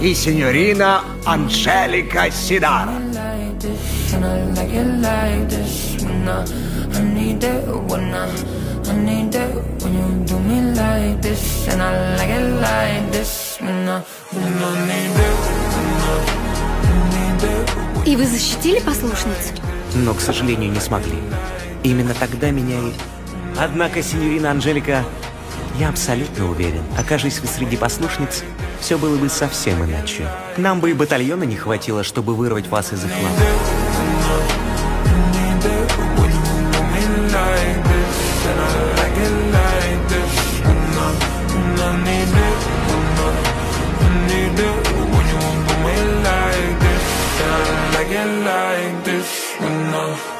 и сеньорина Анжелика Сидара. И вы защитили послушницу? Но, к сожалению, не смогли. Именно тогда меня и... Однако, сеньорина Анжелика, я абсолютно уверен, окажись вы среди послушниц, все было бы совсем иначе. Нам бы и батальона не хватило, чтобы вырвать вас из их лап. Like this,